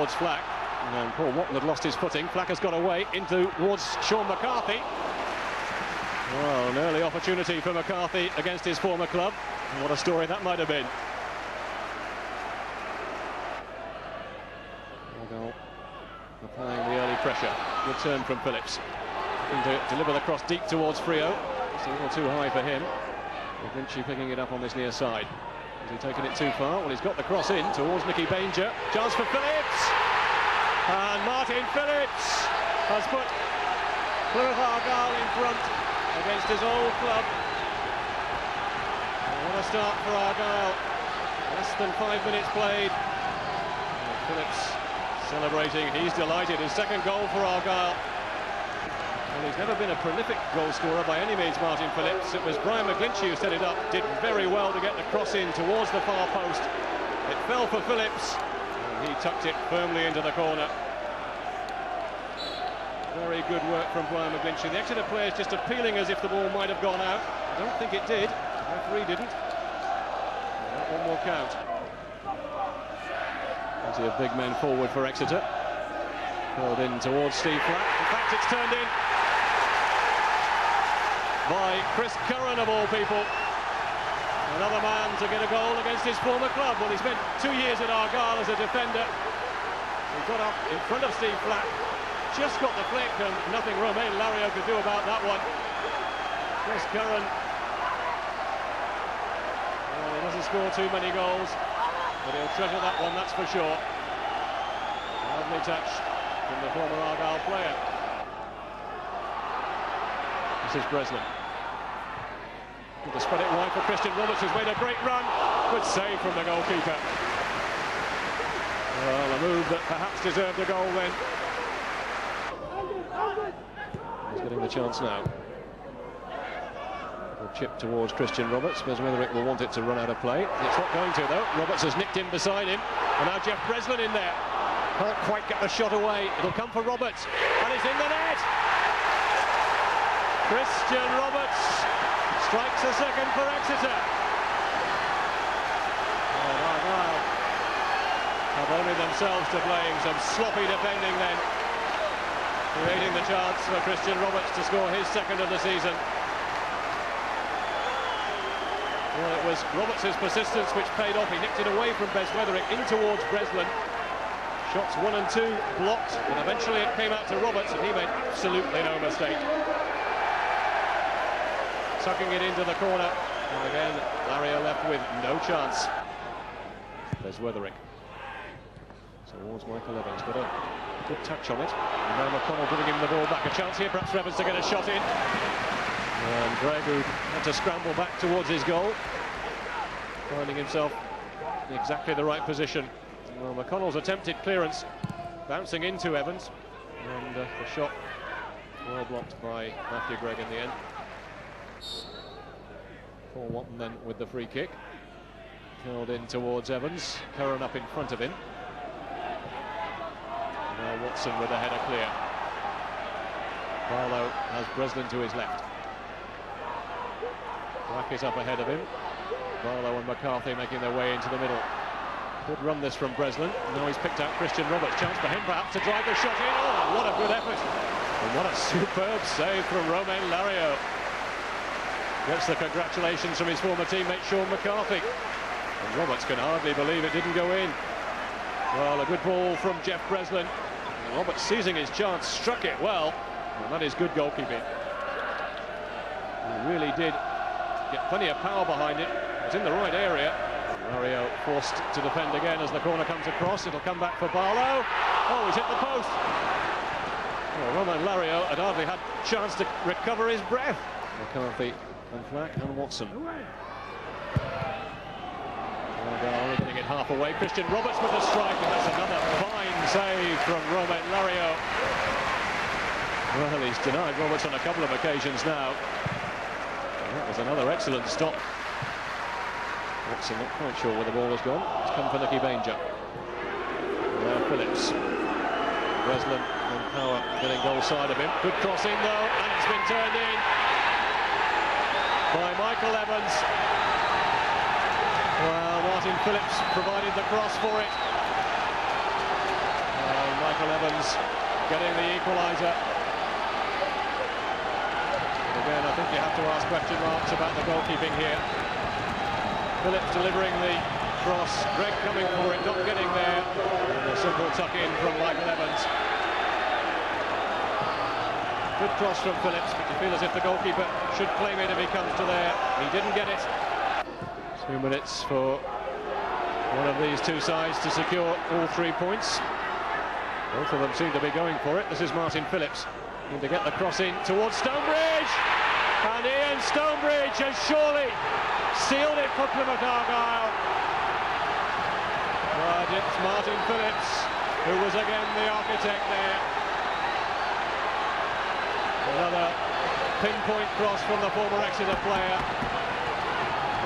towards Flack. And Paul Watton had lost his footing. Flack has got away towards Sean McCarthy. Well, an early opportunity for McCarthy against his former club. And what a story that might have been. Argyle applying the early pressure. Good turn from Phillips. Looking to deliver the cross deep towards Frio. It's a little too high for him. Vinci picking it up on this near side. Has he taken it too far? Well, he's got the cross in towards Nicky Banger. Chance for Phillips! And Martin Phillips has put Plymouth Argyle in front against his old club. What a start for Argyle. Less than 5 minutes played. And Phillips celebrating. He's delighted. His second goal for Argyle. Well, he's never been a prolific goal scorer by any means, Martin Phillips. It was Brian McGlinchey who set it up. Did very well to get the cross in towards the far post. It fell for Phillips. And he tucked it firmly into the corner. Very good work from Brian McGlinchey. The Exeter players just appealing as if the ball might have gone out. I don't think it did. The referee didn't. And that one will count. Plenty of big men forward for Exeter. Curled in towards Steve Flack. In fact, it's turned in by Chris Curran, of all people. Another man to get a goal against his former club. Well, he spent 2 years at Argyle as a defender. He got up in front of Steve Flack, just got the flick, and nothing Romain Lario could do about that one. Chris Curran, well, he doesn't score too many goals, but he'll treasure that one, that's for sure. Lovely touch from the former Argyle player. This is Breslin. To spread it wide for Christian Roberts, who's made a great run. Good save from the goalkeeper. Well, a move that perhaps deserved a goal then. He's getting the chance now. A chip towards Christian Roberts. Besweatherick will want it to run out of play. It's not going to, though. Roberts has nicked in beside him. And now Jeff Breslin in there. Can't quite get the shot away. It'll come for Roberts. And it's in the net! Christian Roberts strikes a second for Exeter. Oh, Argyle have only themselves to blame. Some sloppy defending then, creating the chance for Christian Roberts to score his second of the season. Well, it was Roberts' persistence which paid off. He nicked it away from Besweatherick in towards Breslin. Shots 1 and 2 blocked, and eventually it came out to Roberts, and he made absolutely no mistake. Tucking it into the corner, and again Lario left with no chance. Besweatherick towards Michael Evans, got a good touch on it, and now McConnell giving him the ball back. A chance here perhaps for Evans to get a shot in, and Greg, who had to scramble back towards his goal, finding himself in exactly the right position. Well, McConnell's attempted clearance bouncing into Evans, and the shot well blocked by Matthew Gregg in the end. Paul Watton then with the free kick. Curled in towards Evans. Curran up in front of him. Now Watson with the header clear. Barlow has Breslin to his left. Black is up ahead of him. Barlow and McCarthy making their way into the middle. Good run this from Breslin. Now he's picked out Christian Roberts. Chance for him perhaps to drive the shot in. Oh, what a good effort. And what a superb save from Romain Lario. Gets the congratulations from his former teammate Sean McCarthy. And Roberts can hardly believe it didn't go in. Well, a good ball from Jeff Breslin. And Roberts seizing his chance, struck it well. And that is good goalkeeping. He really did get plenty of power behind it. It's in the right area. Lario forced to defend again as the corner comes across. It'll come back for Barlow. Oh, he's hit the post. Well, Romain Lario had hardly had a chance to recover his breath. McCarthy and Flack and Watson. Argyle getting it half away. Christian Roberts with a strike, and that's another fine save from Romain Lario. Well, he's denied Roberts on a couple of occasions now. And that was another excellent stop. Watson not quite sure where the ball has gone. It's come for Nicky Banger. Now Phillips. Breslin and Power getting goal side of him. Good crossing though, and it's been turned in by Michael Evans. Well, Martin Phillips provided the cross for it. Michael Evans getting the equaliser. And again, I think you have to ask question marks about the goalkeeping here. Phillips delivering the cross, Greg coming for it, not getting there. And a simple tuck-in from Michael Evans. Good cross from Phillips, but you feel as if the goalkeeper should claim it if he comes to there. He didn't get it. 2 minutes for one of these two sides to secure all 3 points. Both of them seem to be going for it. This is Martin Phillips, going to get the cross in towards Stonebridge. And Ian Stonebridge has surely sealed it for Plymouth Argyle. But it's Martin Phillips who was again the architect there. Another pinpoint cross from the former Exeter player.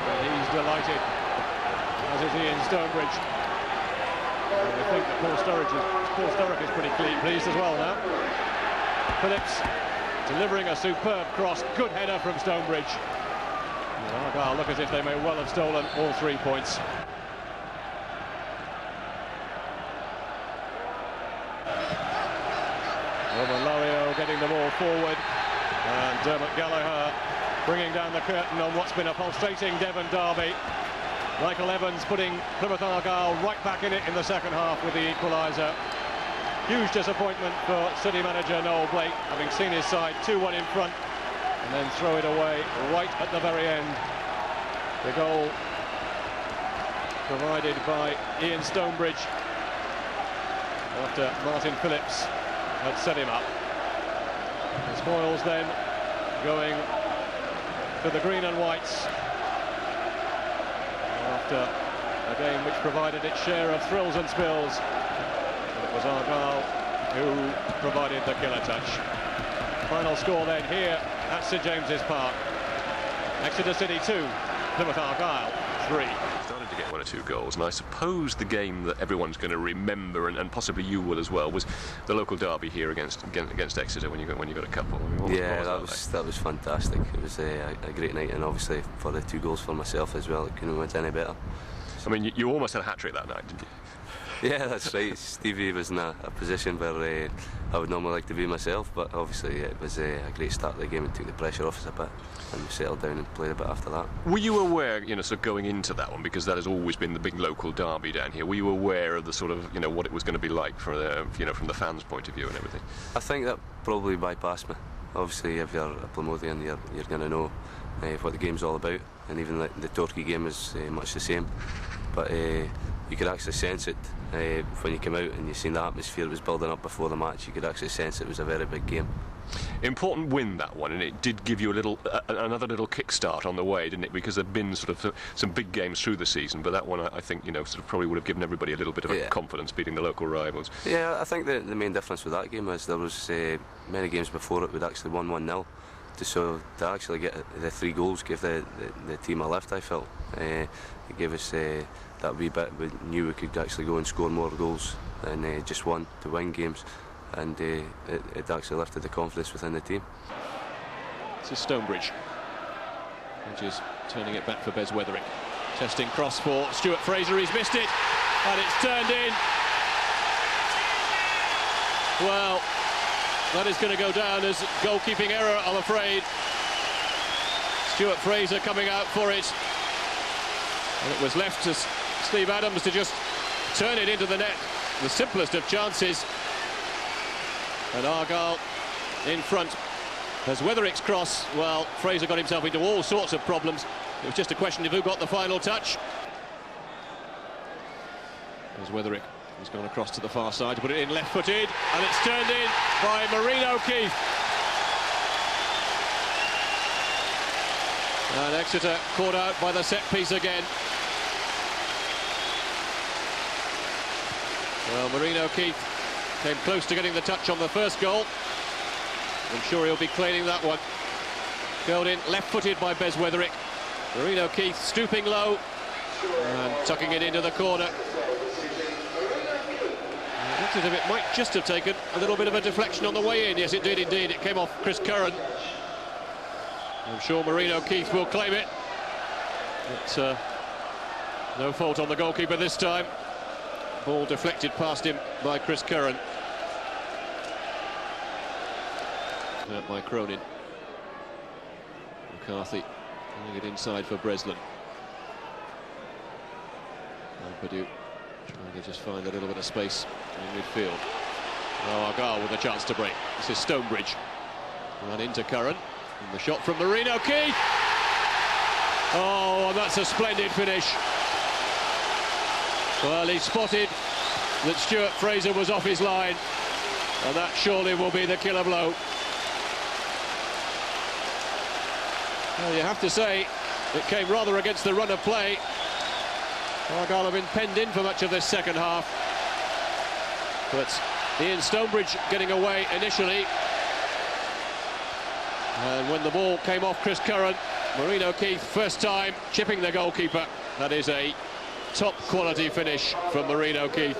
And he's delighted, as is Ian Stonebridge. And I think that Paul Sturrock is pretty pleased as well now. Phillips delivering a superb cross, good header from Stonebridge. And Argyle look as if they may well have stolen all 3 points. Lario getting the ball forward, and Dermot Gallagher bringing down the curtain on what's been a pulsating Devon derby. Michael Evans putting Plymouth Argyle right back in it in the second half with the equaliser. Huge disappointment for City manager Noel Blake, having seen his side 2-1 in front and then throw it away right at the very end. The goal provided by Ian Stonebridge after Martin Phillips had set him up. The spoils then going to the green and whites after a game which provided its share of thrills and spills. It was Argyle who provided the killer touch. Final score then here at St James's Park. Exeter City 2, Plymouth Argyle 3. Started to get 1 or 2 goals, and I suppose the game that everyone's going to remember, and possibly you will as well, was the local derby here against Exeter when you got a couple. That was fantastic. It was a great night, and obviously for the 2 goals for myself as well, it couldn't have went any better. I mean, you almost had a hat-trick that night, didn't you? Yeah, that's right. Stevie was in a position where I would normally like to be myself, but obviously it was a great start to the game and took the pressure off us a bit, and we settled down and played a bit after that. Were you aware, sort of going into that one, because that has always been the big local derby down here, were you aware of the sort of, what it was going to be like from the, from the fans' point of view and everything? I think that probably bypassed me. Obviously, if you're a Plymouthien, you're going to know what the game's all about, and even the Torquay game is much the same. But you could actually sense it when you came out and you seen the atmosphere that was building up before the match. You could actually sense it was a very big game. Important win, that one, and it did give you another little kick-start on the way, didn't it? Because there'd been sort of some big games through the season, but that one, I think, sort of probably would have given everybody a little bit of confidence beating the local rivals. Yeah, I think the main difference with that game is there was many games before it we'd actually won 1-0. So to actually get the 3 goals gave the team a lift, I felt. It gave us that wee bit. We knew we could actually go and score more goals than just one to win games, and it actually lifted the confidence within the team. This is Stonebridge, which is turning it back for Bez Weatherick. Testing cross for Stuart Fraser, he's missed it, and it's turned in. Well, that is going to go down as goalkeeping error, I'm afraid. Stuart Fraser coming out for it. And it was left to Steve Adams to just turn it into the net. The simplest of chances. And Argyle in front. As Weatherick's cross, well, Fraser got himself into all sorts of problems. It was just a question of who got the final touch. As Weatherick has gone across to the far side to put it in left-footed, and it's turned in by Maureen O'Keefe. And Exeter caught out by the set piece again. Well, Maureen O'Keefe came close to getting the touch on the first goal. I'm sure he'll be claiming that one. Curled in left-footed by Bez Weatherick. Maureen O'Keefe stooping low and tucking it into the corner. It looks as if it might just have taken a little bit of a deflection on the way in. Yes, it did indeed. It came off Chris Curran. I'm sure Maureen O'Keefe will claim it. It's no fault on the goalkeeper this time. Ball deflected past him by Chris Curran. out by Cronin. McCarthy pulling it inside for Breslin. Purdue trying to just find a little bit of space in midfield. Oh, Argyle with a chance to break. This is Stonebridge. Run into Curran. And the shot from Marino Keith. Oh, and that's a splendid finish. Well, he spotted that Stuart Fraser was off his line, and that surely will be the killer blow. Well, you have to say, it came rather against the run of play. Argyle have been penned in for much of this second half. But Ian Stonebridge getting away initially. And when the ball came off Chris Curran, Marino Keith, first time, chipping the goalkeeper. That is a top quality finish from Marino Keith.